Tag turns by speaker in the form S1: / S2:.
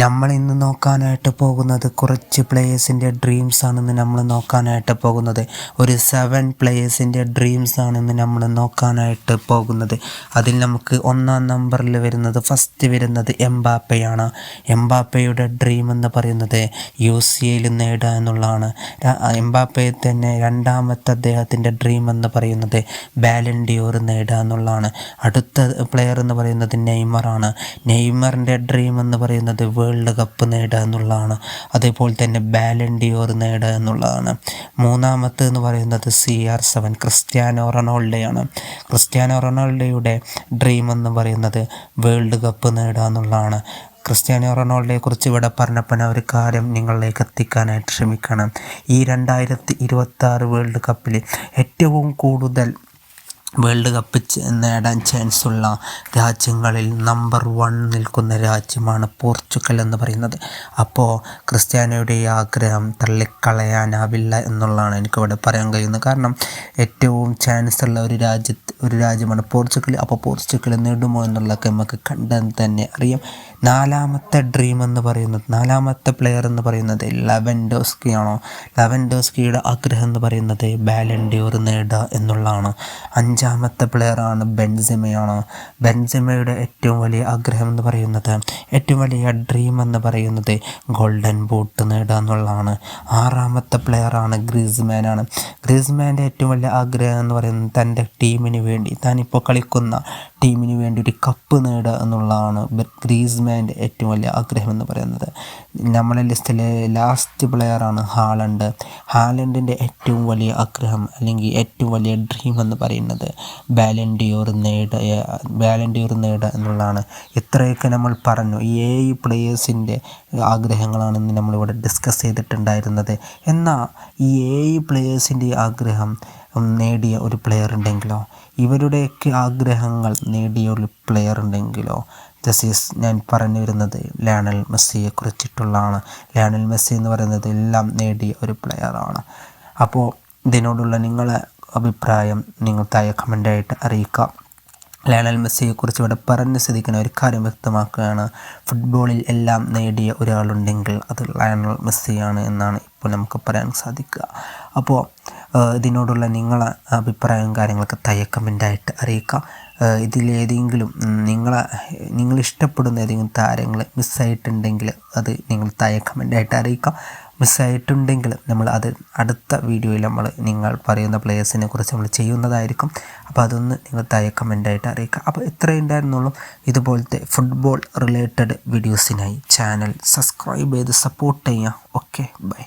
S1: നമ്മൾ ഇന്ന് നോക്കാനായിട്ട് പോകുന്നത് കുറച്ച് പ്ലേയേഴ്സിൻ്റെ ഡ്രീംസ് ആണെന്ന് നമ്മൾ നോക്കാനായിട്ട് പോകുന്നത്. ഒരു 7 പ്ലേയേഴ്സിൻ്റെ ഡ്രീംസ് ആണെന്ന് നമ്മൾ നോക്കാനായിട്ട് പോകുന്നത്. അതിൽ നമുക്ക് ഒന്നാം നമ്പറിൽ വരുന്നത് ഫസ്റ്റ് വരുന്നത് എംബാപ്പയാണ്. എംബാപ്പയുടെ ഡ്രീം എന്ന് പറയുന്നത് UCL നേടുക എന്നുള്ളതാണ്. എംബാപ്പയെ തന്നെ രണ്ടാമത്തെ അദ്ദേഹത്തിൻ്റെ ഡ്രീം എന്ന് പറയുന്നത് ബാലൻ ഡിയോർ നേടുക എന്നുള്ളതാണ്. അടുത്ത പ്ലെയർ എന്ന് പറയുന്നത് നെയ്മറാണ്. നെയ്മറിൻ്റെ ഡ്രീം എന്ന് പറയുന്നത് വേൾഡ് കപ്പ് നേടുക എന്നുള്ളതാണ്. അതേപോലെ തന്നെ ബാലൻ ഡിയോർ നേടുക എന്നുള്ളതാണ്. മൂന്നാമത്തെ എന്ന് പറയുന്നത് CR7 ക്രിസ്ത്യാനോ റൊണാൾഡോയാണ്. ക്രിസ്ത്യാനോ റൊണാൾഡോയുടെ ഡ്രീം എന്ന് പറയുന്നത് വേൾഡ് കപ്പ് നേടുക എന്നുള്ളതാണ്. ക്രിസ്ത്യാനോ റൊണാൾഡോയെക്കുറിച്ച് ഇവിടെ പറഞ്ഞപ്പോൾ ഒരു കാര്യം നിങ്ങളിലേക്ക് എത്തിക്കാനായിട്ട് ശ്രമിക്കണം. ഈ 2026 വേൾഡ് കപ്പിൽ ഏറ്റവും കൂടുതൽ വേൾഡ് കപ്പ് നേടാൻ ചാൻസുള്ള രാജ്യങ്ങളിൽ നമ്പർ 1 നിൽക്കുന്ന രാജ്യമാണ് പോർച്ചുഗൽ എന്ന് പറയുന്നത്. അപ്പോൾ ക്രിസ്ത്യാനോയുടെ ഈ ആഗ്രഹം തള്ളിക്കളയാനാവില്ല എന്നുള്ളതാണ് എനിക്കിവിടെ പറയാൻ കഴിയുന്നത്. കാരണം ഏറ്റവും ചാൻസ് ഉള്ള ഒരു രാജ്യമാണ് പോർച്ചുഗൽ. അപ്പോൾ പോർച്ചുഗൽ നേടുമോ എന്നുള്ളതൊക്കെ നമുക്ക് കണ്ടാൽ തന്നെ അറിയാം. നാലാമത്തെ ഡ്രീം എന്ന് പറയുന്നത്, നാലാമത്തെ പ്ലെയർ എന്ന് പറയുന്നത് ലെവൻഡോസ്കിയാണോ. ലെവൻഡോസ്കിയുടെ ആഗ്രഹം എന്ന് പറയുന്നത് ബാലൻ ഡിയോർ നേടുക എന്നുള്ളതാണ്. അഞ്ചാമത്തെ പ്ലെയറാണ് ബെൻസിമയാണ്. ബെൻസിമയുടെ ഏറ്റവും വലിയ ആഗ്രഹം എന്ന് പറയുന്നത്, ഏറ്റവും വലിയ ഡ്രീം എന്ന് പറയുന്നത് ഗോൾഡൻ ബൂട്ട് നേടുക എന്നുള്ളതാണ്. ആറാമത്തെ പ്ലെയറാണ് ഗ്രീസ്മാനാണ്. ഗ്രീസ്മാൻ്റെ ഏറ്റവും വലിയ ആഗ്രഹം എന്ന് പറയുന്നത് തൻ്റെ ടീമിന് വേണ്ടി, താനിപ്പോൾ കളിക്കുന്ന ടീമിന് വേണ്ടി ഒരു കപ്പ് നേടുക എന്നുള്ളതാണ് ഗ്രീസ്മാൻ്റെ ഏറ്റവും വലിയ ആഗ്രഹം എന്ന് പറയുന്നത്. നമ്മളെ ലിസ്റ്റിലെ ലാസ്റ്റ് പ്ലെയറാണ് ഹാലണ്ട്. ഹാലണ്ടിൻ്റെ ഏറ്റവും വലിയ ആഗ്രഹം അല്ലെങ്കിൽ ഏറ്റവും വലിയ ഡ്രീം എന്ന് പറയുന്നത് ബാലൻ ഡിയോർ നേടുക എന്നുള്ളതാണ്. ഇത്രയൊക്കെ നമ്മൾ പറഞ്ഞു. ഈ 7 പ്ലേയേഴ്സിൻ്റെ ആഗ്രഹങ്ങളാണെന്ന് നമ്മളിവിടെ ഡിസ്കസ് ചെയ്തിട്ടുണ്ടായിരുന്നത്. എന്നാൽ ഈ 7 പ്ലേയേഴ്സിൻ്റെ ആഗ്രഹം നേടിയ ഒരു പ്ലെയർ ഉണ്ടെങ്കിലോ, ഇവരുടെയൊക്കെ ആഗ്രഹങ്ങൾ നേടിയ ഒരു പ്ലെയർ ഉണ്ടെങ്കിലോ, ഞാൻ പറഞ്ഞു വരുന്നത് ലയണൽ മെസ്സിയെ കുറിച്ചിട്ടുള്ളതാണ്. ലയണൽ മെസ്സി എന്ന് പറയുന്നത് എല്ലാം നേടിയ ഒരു പ്ലെയറാണ്. അപ്പോൾ ഇതിനോടുള്ള നിങ്ങളെ അഭിപ്രായം നിങ്ങൾ താഴെ കമൻ്റായിട്ട് അറിയിക്കാം. ലയണൽ മെസ്സിയെക്കുറിച്ച് ഇവിടെ പറഞ്ഞ് സ്ഥിതിക്കുന്ന ഒരു കാര്യം വ്യക്തമാക്കുകയാണ്. ഫുട്ബോളിൽ എല്ലാം നേടിയ ഒരാളുണ്ടെങ്കിൽ അത് ലയണൽ മെസ്സിയാണ് എന്നാണ് ഇപ്പോൾ നമുക്ക് പറയാൻ സാധിക്കുക. അപ്പോൾ ഇതിനോടുള്ള നിങ്ങളെ അഭിപ്രായവും കാര്യങ്ങളൊക്കെ താഴെ കമൻ്റായിട്ട് അറിയിക്കാം. ഇതിലേതെങ്കിലും നിങ്ങൾ ഇഷ്ടപ്പെടുന്ന ഏതെങ്കിലും താരങ്ങൾ മിസ്സായിട്ടുണ്ടെങ്കിൽ അത് നിങ്ങൾ താഴെ കമൻ്റായിട്ട് അറിയിക്കാം. മിസ്സായിട്ടുണ്ടെങ്കിൽ നമ്മൾ അത് അടുത്ത വീഡിയോയിൽ നിങ്ങൾ പറയുന്ന പ്ലേയേഴ്സിനെ കുറിച്ച് നമ്മൾ ചെയ്യുന്നതായിരിക്കും. അപ്പോൾ അതൊന്ന് നിങ്ങൾ താഴെ കമൻ്റായിട്ട് അറിയിക്കുക. അപ്പോൾ ഇത്രയേ ഉണ്ടായിരുന്നുള്ളൂ. ഇതുപോലത്തെ ഫുട്ബോൾ റിലേറ്റഡ് വീഡിയോസിനായി ചാനൽ സബ്സ്ക്രൈബ് ചെയ്ത് സപ്പോർട്ട് ചെയ്യുക. Okay, by.